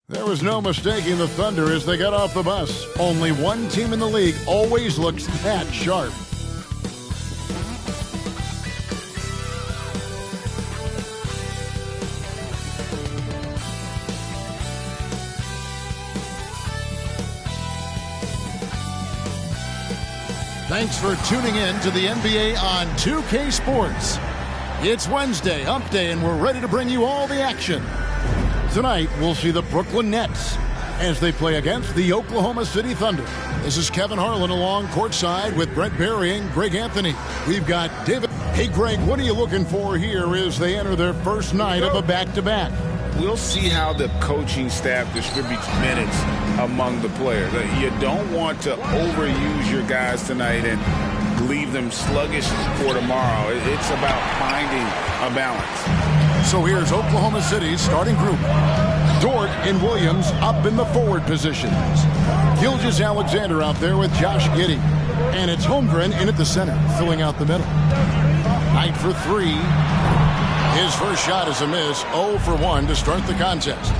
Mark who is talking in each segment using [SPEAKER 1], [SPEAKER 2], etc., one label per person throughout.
[SPEAKER 1] There was no mistaking the Thunder as they got off the bus. Only one team in the league always looks that sharp. Thanks for tuning in to the NBA on 2K Sports. It's Wednesday, Hump Day, and we're ready to bring you all the action. Tonight, we'll see the Brooklyn Nets as they play against the Oklahoma City Thunder. This is Kevin Harlan along courtside with Brent Barry and Greg Anthony. We've got David. Hey, Greg, what are you looking for here as they enter their first night of a back-to-back?
[SPEAKER 2] We'll see how the coaching staff distributes minutes among the players. You don't want to overuse your guys tonight and leave them sluggish for tomorrow. It's about finding a balance.
[SPEAKER 1] So here's Oklahoma City's starting group. Dort and Williams up in the forward positions. Gilgeous-Alexander out there with Josh Giddey. And it's Holmgren in at the center, filling out the middle. Knight for three. His first shot is a miss. 0 for 1 to start the contest.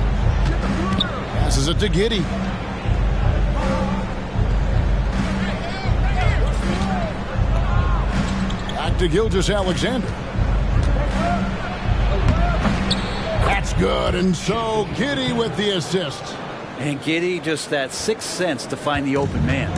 [SPEAKER 1] Passes it to Giddey. Back to Gilgeous-Alexander. That's good, and so Giddey with the assist.
[SPEAKER 3] And Giddey just that sixth sense to find the open man.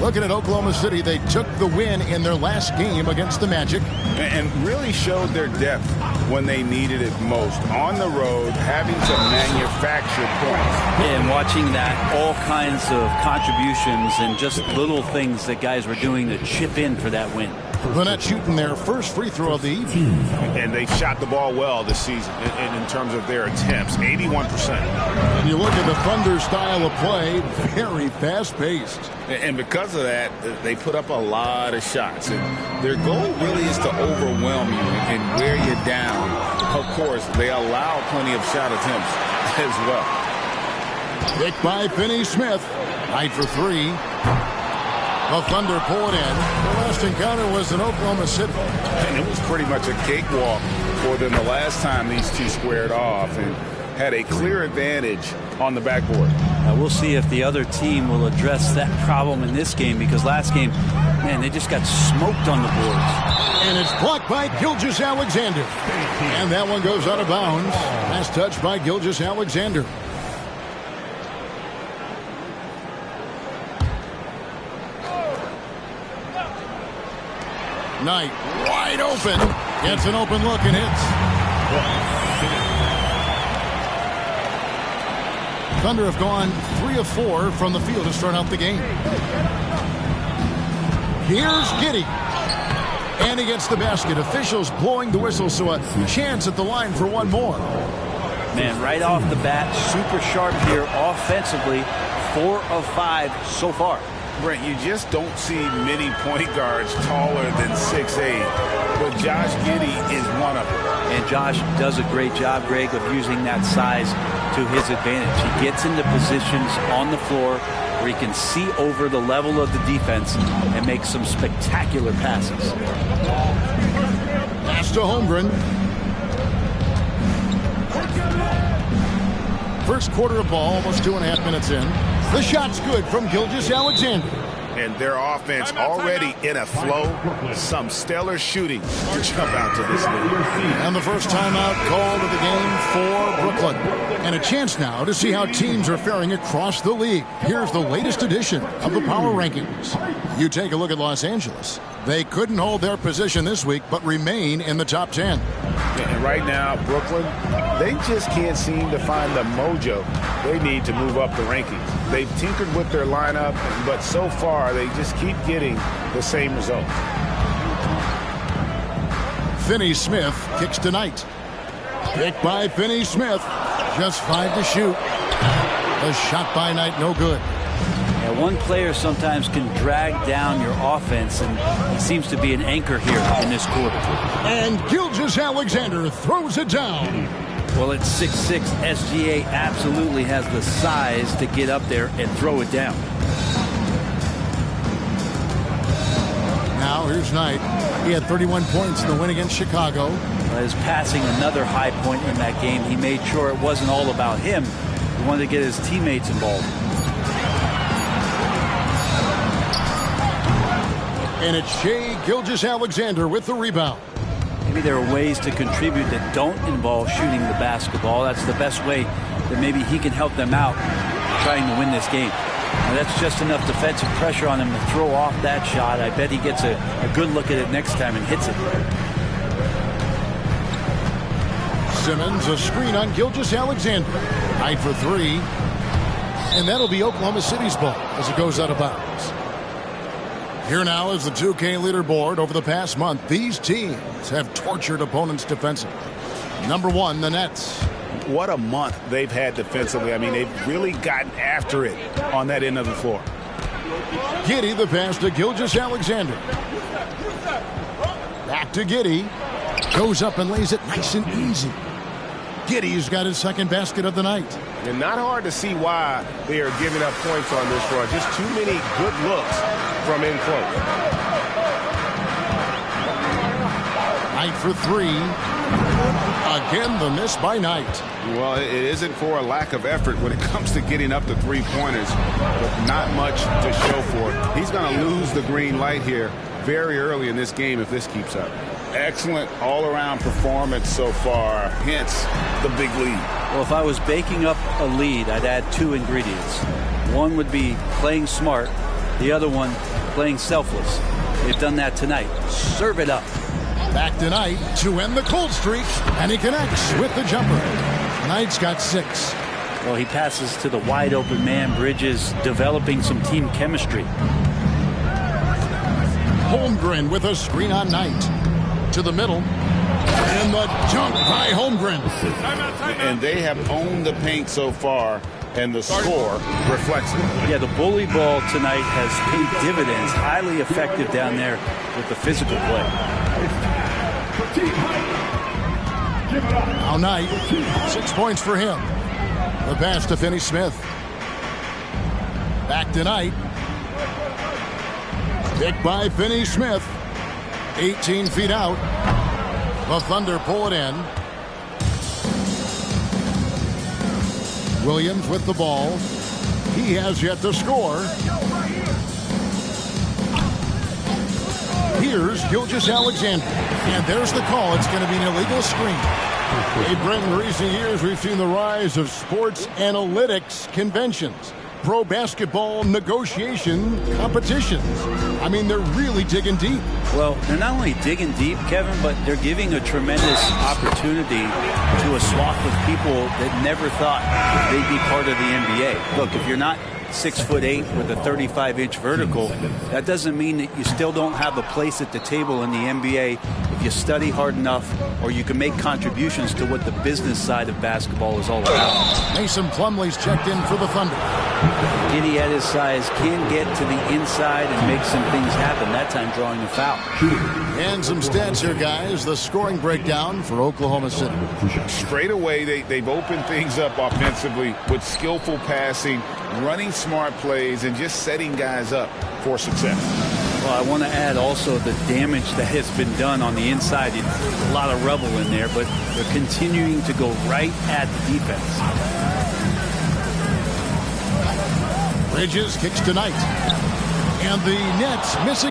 [SPEAKER 1] Looking at Oklahoma City, they took the win in their last game against the Magic.
[SPEAKER 2] And really showed their depth when they needed it most. On the road, having to manufacture points.
[SPEAKER 3] And watching that, all kinds of contributions and just little things that guys were doing to chip in for that win.
[SPEAKER 1] The Nets shooting their first free throw of the evening.
[SPEAKER 2] And they've shot the ball well this season in terms of their attempts, 81%.
[SPEAKER 1] And you look at the Thunder style of play, very fast-paced.
[SPEAKER 2] And because of that, they put up a lot of shots. And their goal really is to overwhelm you and wear you down. Of course, they allow plenty of shot attempts as well.
[SPEAKER 1] Picked by Finney-Smith. Knight for three. The Thunder pull it in. The last encounter was in Oklahoma City.
[SPEAKER 2] And it was pretty much a cakewalk for them the last time these two squared off and had a clear advantage on the backboard.
[SPEAKER 3] We'll see if the other team will address that problem in this game, because last game, man, they just got smoked on the boards.
[SPEAKER 1] And it's blocked by Gilgeous-Alexander. And that one goes out of bounds. Last touch by Gilgeous-Alexander. Knight wide open. Gets an open look and hits. Thunder have gone 3 of 4 from the field to start out the game. Here's Giddey. And he gets the basket. Officials blowing the whistle, so a chance at the line for one more.
[SPEAKER 3] Man, right off the bat, super sharp here offensively. 4 of 5 so far.
[SPEAKER 2] Brent, you just don't see many point guards taller than 6'8", but Josh Giddey is one of them.
[SPEAKER 3] And Josh does a great job, Greg, of using that size to his advantage. He gets into positions on the floor where he can see over the level of the defense and make some spectacular passes.
[SPEAKER 1] Pass to Holmgren. First quarter of ball, almost 2.5 minutes in. The shot's good from Gilgeous-Alexander.
[SPEAKER 2] And their offense already in a flow. Some stellar shooting to jump out to this lead.
[SPEAKER 1] And the first timeout called of the game for Brooklyn. And a chance now to see how teams are faring across the league. Here's the latest edition of the Power Rankings. You take a look at Los Angeles. They couldn't hold their position this week, but remain in the top 10.
[SPEAKER 2] And right now, Brooklyn, they just can't seem to find the mojo they need to move up the rankings. They've tinkered with their lineup, but so far they just keep getting the same results.
[SPEAKER 1] Finney-Smith kicks tonight. Picked by Finney-Smith. Just 5 to shoot. The shot by Knight, no good.
[SPEAKER 3] Yeah, one player sometimes can drag down your offense, and he seems to be an anchor here in this quarter.
[SPEAKER 1] And Gilgeous-Alexander throws it down.
[SPEAKER 3] Well, at 6'6", SGA absolutely has the size to get up there and throw it down.
[SPEAKER 1] Now here's Knight. He had 31 points in the win against Chicago.
[SPEAKER 3] His passing, another high point in that game. He made sure it wasn't all about him. He wanted to get his teammates involved.
[SPEAKER 1] And it's Shai Gilgeous-Alexander with the rebound.
[SPEAKER 3] Maybe there are ways to contribute that don't involve shooting the basketball. That's the best way that maybe he can help them out trying to win this game. Now, that's just enough defensive pressure on him to throw off that shot. I bet he gets a good look at it next time and hits it.
[SPEAKER 1] Simmons, a screen on Gilgeous-Alexander. Tied for three. And that'll be Oklahoma City's ball as it goes out of bounds. Here now is the 2K leaderboard. Over the past month, these teams have tortured opponents defensively. Number one, the Nets.
[SPEAKER 2] What a month they've had defensively. I mean, they've really gotten after it on that end of the floor.
[SPEAKER 1] Giddey, the pass to Gilgeous-Alexander. Back to Giddey. Goes up and lays it nice and easy. Giddey's got his second basket of the night.
[SPEAKER 4] And not hard to see why they are giving up points on this run. Just too many good looks from in close.
[SPEAKER 1] Knight for three. Again, the miss by Knight.
[SPEAKER 2] Well, it isn't for a lack of effort when it comes to getting up to three-pointers, but not much to show for it. He's going to lose the green light here very early in this game if this keeps up. Excellent all-around performance so far, hence the big lead.
[SPEAKER 3] Well, if I was baking up a lead, I'd add two ingredients. One would be playing smart. The other one, playing selfless. They've done that tonight. Serve it up.
[SPEAKER 1] Back to Knight to end the cold streak, and he connects with the jumper. Knight's got 6.
[SPEAKER 3] Well, he passes to the wide-open man. Bridges developing some team chemistry.
[SPEAKER 1] Holmgren with a screen on Knight. To the middle. And the dunk by Holmgren.
[SPEAKER 2] And they have owned the paint so far, and the score reflects it.
[SPEAKER 3] Yeah, the bully ball tonight has paid dividends. Highly effective down there with the physical play.
[SPEAKER 1] Now Knight, 6 points for him. The pass to Finney-Smith. Back to Knight. Picked by Finney-Smith. 18 feet out. The Thunder pull it in. Williams with the ball. He has yet to score. Here's Gilgeous-Alexander. And there's the call. It's going to be an illegal screen. Hey, Brent, in recent years, we've seen the rise of sports analytics conventions. Pro basketball negotiation competitions. I mean, they're really digging deep.
[SPEAKER 3] Well, they're not only digging deep, Kevin, but they're giving a tremendous opportunity to a swath of people that never thought they'd be part of the NBA. Look, if you're not 6'8" with a 35-inch vertical, that doesn't mean that you still don't have a place at the table in the NBA if you study hard enough, or you can make contributions to what the business side of basketball is all about.
[SPEAKER 1] Mason Plumlee's checked in for the Thunder.
[SPEAKER 3] Giddey at his size can get to the inside and make some things happen, that time drawing a foul.
[SPEAKER 1] And some stats here, guys. The scoring breakdown for Oklahoma City.
[SPEAKER 2] Straight away, they've opened things up offensively with skillful passing, running smart plays, and just setting guys up for success.
[SPEAKER 3] Well, I want to add also the damage that has been done on the inside. A lot of rubble in there, but they're continuing to go right at the defense.
[SPEAKER 1] Bridges kicks tonight. And the Nets missing.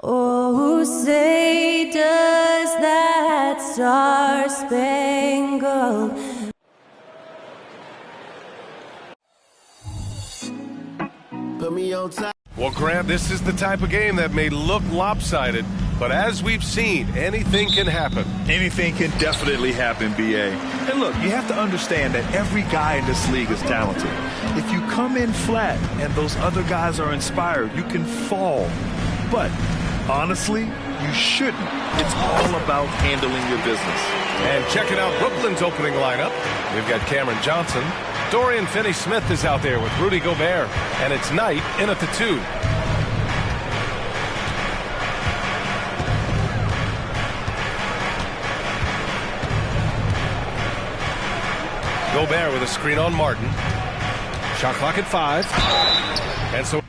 [SPEAKER 5] Oh, say does that star-spangled
[SPEAKER 6] put me on top.
[SPEAKER 7] Well, Grant, this is the type of game that may look lopsided, but as we've seen, anything can happen.
[SPEAKER 8] Anything can definitely happen, B.A. And look, you have to understand that every guy in this league is talented. If you come in flat and those other guys are inspired, you can fall. But honestly, you shouldn't. It's all about handling your business.
[SPEAKER 7] And checking out Brooklyn's opening lineup, we've got Cameron Johnson. Dorian Finney-Smith is out there with Rudy Gobert, and it's Knight in at the 2. Gobert with a screen on Martin. Shot clock at 5. And so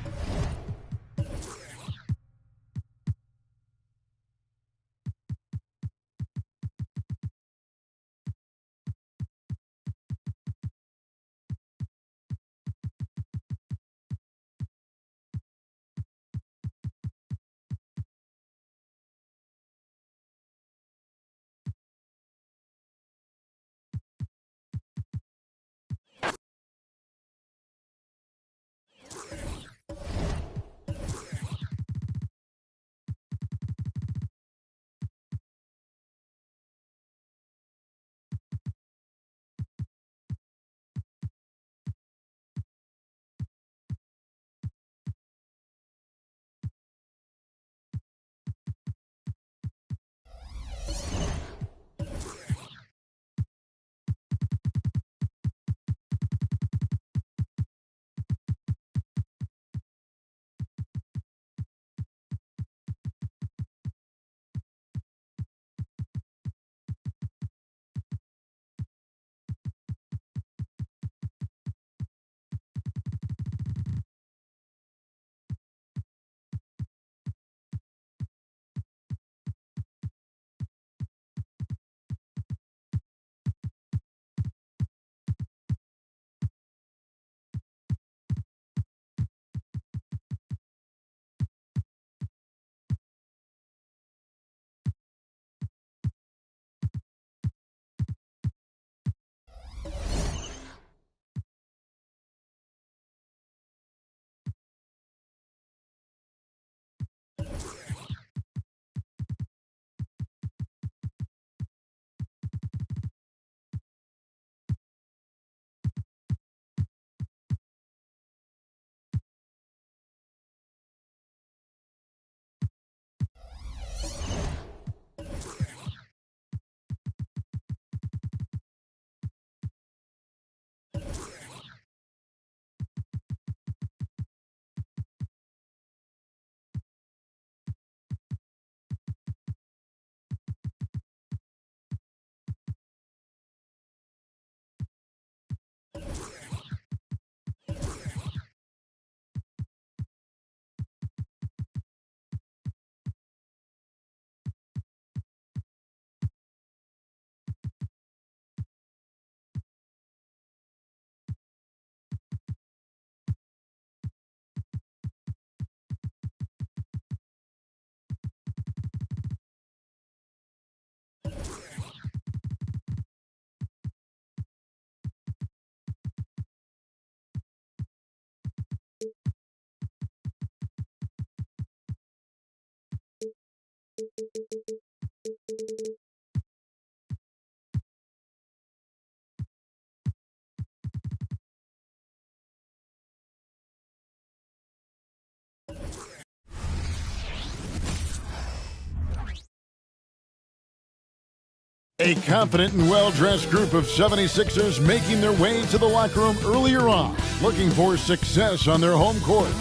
[SPEAKER 1] a confident and well-dressed group of 76ers making their way to the locker room earlier on, looking for success on their home court.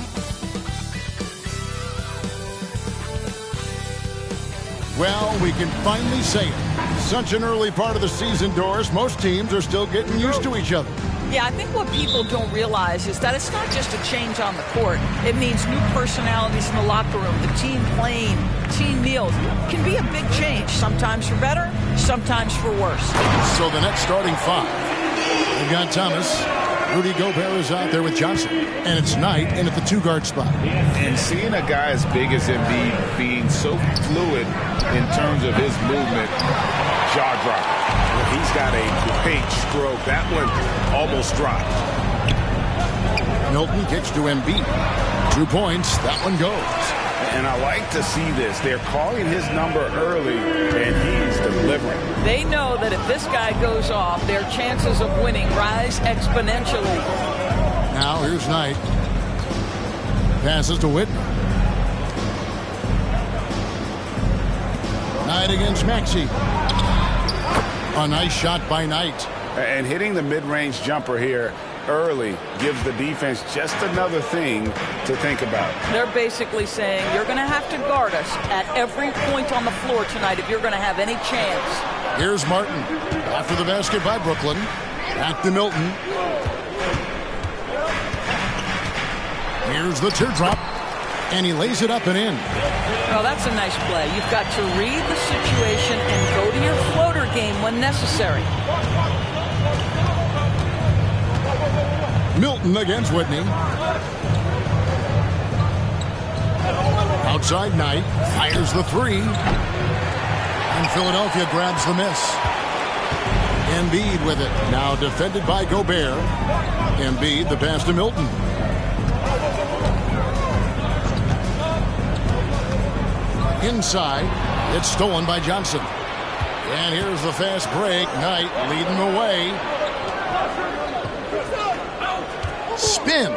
[SPEAKER 1] Well, we can finally say it. Such an early part of the season, Doris. Most teams are still getting used to each other.
[SPEAKER 9] Yeah, I think what people don't realize is that it's not just a change on the court. It means new personalities in the locker room, the team playing, team meals. It can be a big change, sometimes for better, sometimes for worse.
[SPEAKER 1] So the Nets starting five. We've got Thomas. Rudy Gobert is out there with Johnson. And it's Knight in at the two-guard spot.
[SPEAKER 2] And seeing a guy as big as Embiid being so fluid in terms of his movement, jaw-dropping. He's got a great stroke. That one almost dropped.
[SPEAKER 1] Milton kicks to Embiid. 2 points. That one goes.
[SPEAKER 2] And I like to see this. They're calling his number early, and he's delivering.
[SPEAKER 9] They know that if this guy goes off, their chances of winning rise exponentially.
[SPEAKER 1] Now here's Knight. Passes to Whitney. Knight against Maxey. A nice shot by Knight.
[SPEAKER 2] And hitting the mid-range jumper here early gives the defense just another thing to think about.
[SPEAKER 9] They're basically saying you're going to have to guard us at every point on the floor tonight if you're going to have any chance.
[SPEAKER 1] Here's Martin. After the basket by Brooklyn. Back to Milton. Here's the teardrop. And he lays it up and in.
[SPEAKER 9] Well, that's a nice play. You've got to read the situation and go to your floater game when necessary.
[SPEAKER 1] Milton against Whitney. Outside Knight. Fires the three. And Philadelphia grabs the miss. Embiid with it. Now defended by Gobert. Embiid, the pass to Milton. Inside, it's stolen by Johnson. And here's the fast break. Knight leading the way. Spin.